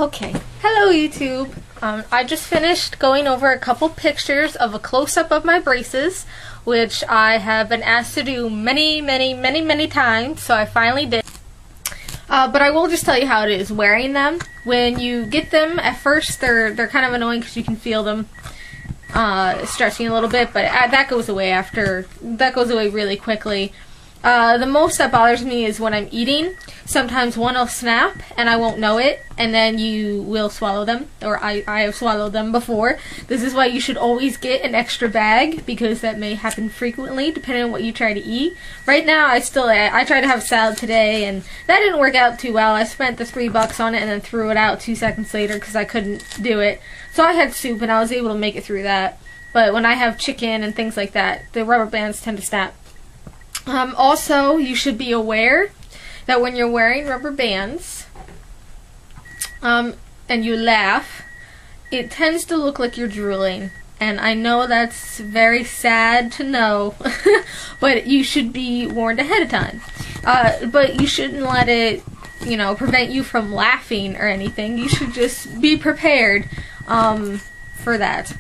Okay, hello YouTube. I just finished going over a couple pictures of a close-up of my braces, which I have been asked to do many times, so I finally did. But I will just tell you how it is wearing them. When you get them, at first they're kind of annoying because you can feel them stretching a little bit, but that goes away really quickly. The most that bothers me is when I'm eating. Sometimes one will snap and I won't know it, and then you will swallow them, or I have swallowed them before. This is why you should always get an extra bag, because that may happen frequently depending on what you try to eat. Right now I tried to have salad today and that didn't work out too well. I spent the $3 on it and then threw it out 2 seconds later because I couldn't do it. So I had soup and I was able to make it through that. But when I have chicken and things like that, the rubber bands tend to snap. Also, you should be aware that when you're wearing rubber bands and you laugh, it tends to look like you're drooling. And I know that's very sad to know, but you should be warned ahead of time. But you shouldn't let it, prevent you from laughing or anything. You should just be prepared for that.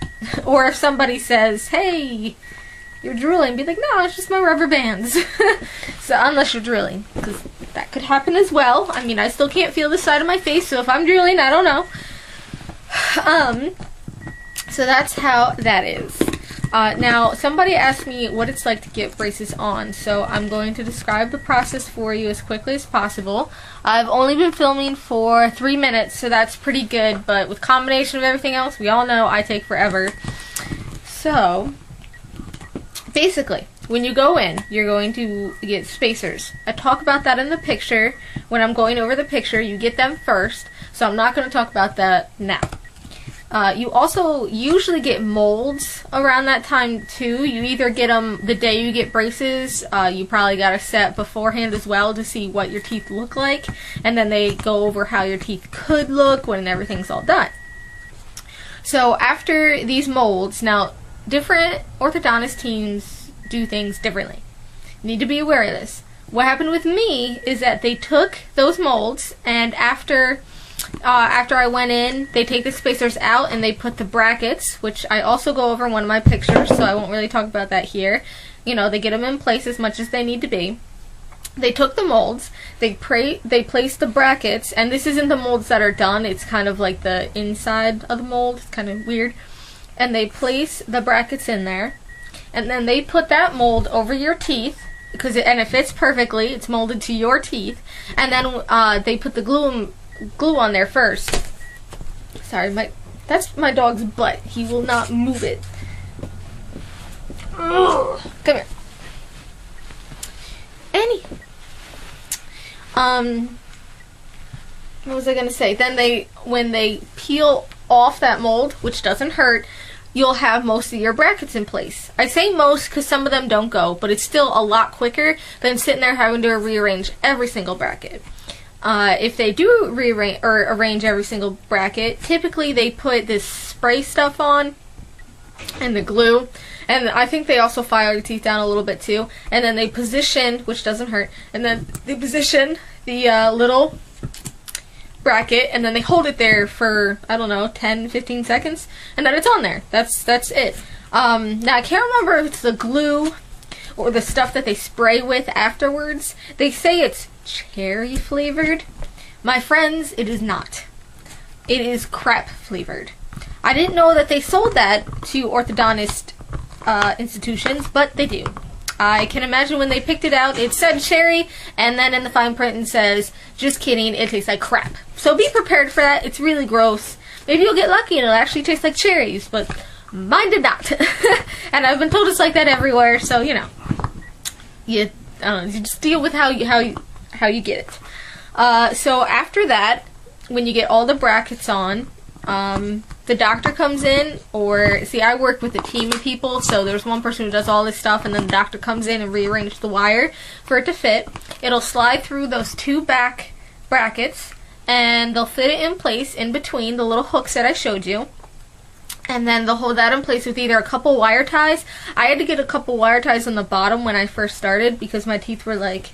Or if somebody says, hey, you're drooling, be like, no, it's just my rubber bands. So unless you're drooling, because that could happen as well. I mean, I still can't feel the side of my face, so if I'm drooling, I don't know. So that's how that is. Now, somebody asked me what it's like to get braces on, so I'm going to describe the process for you as quickly as possible. I've only been filming for 3 minutes, so that's pretty good, but with combination of everything else, we all know I take forever. So basically, when you go in, you're going to get spacers. I talk about that in the picture. When I'm going over the picture, you get them first, so I'm not going to talk about that now. You also usually get molds around that time too. You either get them the day you get braces. You probably got a set beforehand as well to see what your teeth look like, and then they go over how your teeth could look when everything's all done. So after these molds, now different orthodontist teams do things differently. You need to be aware of this. What happened with me is that they took those molds, and after I went in, they take the spacers out and they put the brackets, which I also go over in one of my pictures, so I won't really talk about that here. They get them in place as much as they need to be. They took the molds, they placed the brackets, and this isn't the molds that are done, it's kind of like the inside of the mold, it's kind of weird. And they place the brackets in there, and then they put that mold over your teeth, and it fits perfectly, it's molded to your teeth, and then they put the glue on there first. Sorry, that's my dog's butt. He will not move it. Ugh. Come here. What was I gonna say? Then when they peel off that mold, which doesn't hurt, you'll have most of your brackets in place. I say most because some of them don't go, but it's still a lot quicker than sitting there having to rearrange every single bracket. If they do rearrange or arrange every single bracket, typically they put this spray stuff on and the glue, and I think they also file your teeth down a little bit too, and then they position, which doesn't hurt, and then they position the little bracket, and then they hold it there for, I don't know, 10-15 seconds, and then it's on there. That's it. Now I can't remember if it's the glue or the stuff that they spray with afterwards. They say it's cherry flavored. My friends, it is not. It is crap flavored. I didn't know that they sold that to orthodontist institutions, but they do. I can imagine when they picked it out, it said cherry, and then in the fine print it says, just kidding, it tastes like crap. So be prepared for that. It's really gross. Maybe you'll get lucky and it'll actually taste like cherries, but mine did not. And I've been told it's like that everywhere, so you just deal with how you get it. So after that, when you get all the brackets on, the doctor comes in, or see, I work with a team of people, so there's one person who does all this stuff, and then the doctor comes in and rearranges the wire for it to fit. It'll slide through those 2 back brackets, and they'll fit it in place in between the little hooks that I showed you. And then they'll hold that in place with either a couple wire ties. I had to get a couple wire ties on the bottom when I first started because my teeth were like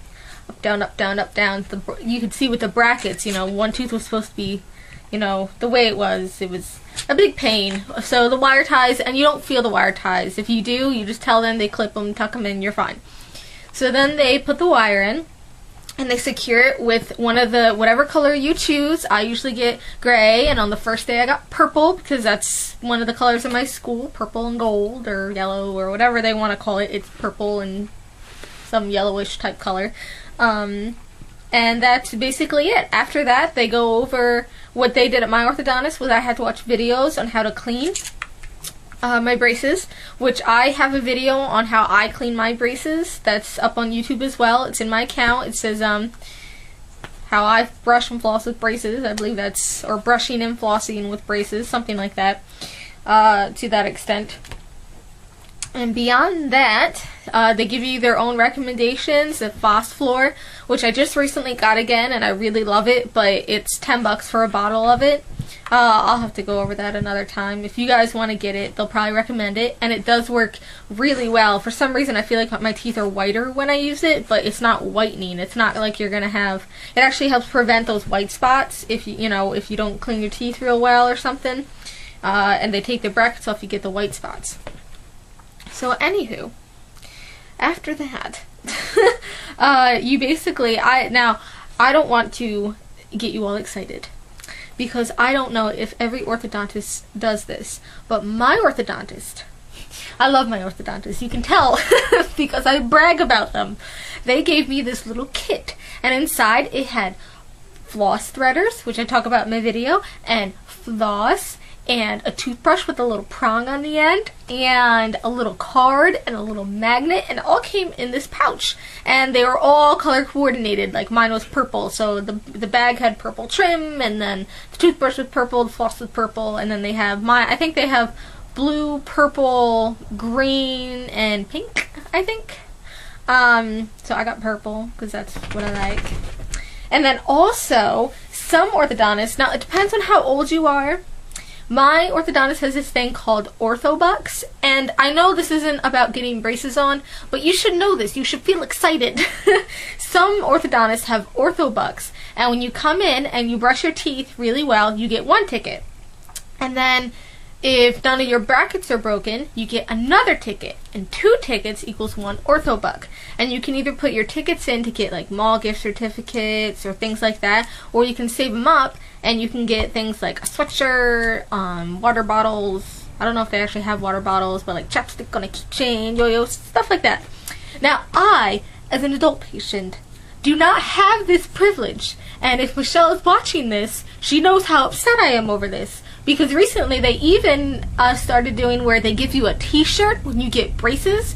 up, down, up, down, up, down. You could see with the brackets, one tooth was supposed to be you know, the way it was a big pain. So the wire ties, and you don't feel the wire ties. If you do, you just tell them, they clip them, tuck them in, you're fine. So then they put the wire in, and they secure it with one of the, whatever color you choose. I usually get gray, and on the first day I got purple, because that's one of the colors in my school, purple and gold, or yellow, or whatever they want to call it. It's purple and some yellowish type color. And that's basically it. After that, they go over what they did at my orthodontist, was I had to watch videos on how to clean my braces, which I have a video on how I clean my braces. That's up on YouTube as well. It's in my account. It says how I brush and floss with braces. I believe that's, or brushing and flossing with braces, something like that, to that extent. And beyond that, they give you their own recommendations. The Phosphor, which I just recently got again, and I really love it, but it's $10 for a bottle of it. I'll have to go over that another time. If you guys want to get it, they'll probably recommend it, and it does work really well. For some reason, I feel like my teeth are whiter when I use it, but it's not whitening. It's not like you're gonna have. It actually helps prevent those white spots if you know, if you don't clean your teeth real well or something. And they take the brackets off, you get the white spots. So anywho, after that, you basically, I don't want to get you all excited, because I don't know if every orthodontist does this, but my orthodontist, I love my orthodontist, you can tell, because I brag about them. They gave me this little kit, and inside it had floss threaders, which I talk about in my video, and floss, and a toothbrush with a little prong on the end, and a little card, and a little magnet, and it all came in this pouch. And they were all color coordinated, like mine was purple, so the bag had purple trim, and then the toothbrush was purple, the floss was purple, and then they have I think they have blue, purple, green, and pink, I think. So I got purple, because that's what I like. And then also, some orthodontists, now it depends on how old you are. My orthodontist has this thing called OrthoBucks, and I know this isn't about getting braces on, but you should know this. You should feel excited. Some orthodontists have OrthoBucks, and when you come in and you brush your teeth really well, you get 1 ticket. And then if none of your brackets are broken, you get another ticket, and 2 tickets equals 1 OrthoBuck. And you can either put your tickets in to get like mall gift certificates or things like that, or you can save them up and you can get things like a sweatshirt, water bottles. I don't know if they actually have water bottles, but like chapstick on a keychain, yo-yos, stuff like that. Now, I, as an adult patient, do not have this privilege. And if Michelle is watching this, she knows how upset I am over this. Because recently they even started doing where they give you a t-shirt when you get braces.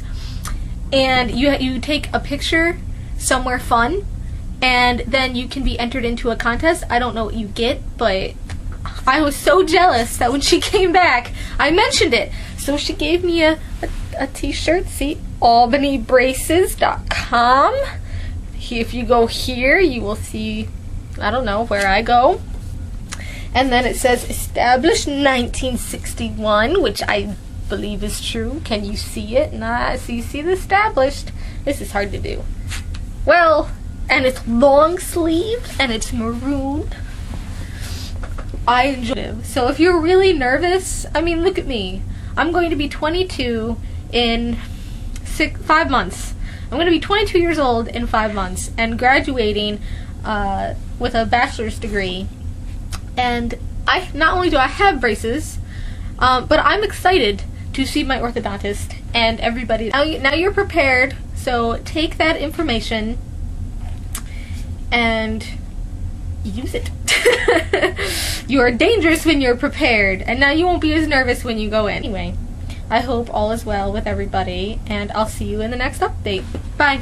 And you take a picture somewhere fun, and then you can be entered into a contest. I don't know what you get, but I was so jealous that when she came back, I mentioned it. So she gave me a t-shirt. See, albanybraces.com. If you go here, you will see, I don't know, where I go. And then it says established 1961, which I believe is true. Can you see it? Nah, so you see the established. This is hard to do. Well, and it's long sleeved and it's maroon. I enjoy it. So if you're really nervous, I mean, look at me. I'm going to be 22 in 5 months. I'm going to be 22 years old in 5 months and graduating with a bachelor's degree. And not only do I have braces, but I'm excited to see my orthodontist and everybody. Now you're prepared, so take that information and use it. You are dangerous when you're prepared, and now you won't be as nervous when you go in. Anyway, I hope all is well with everybody, and I'll see you in the next update. Bye.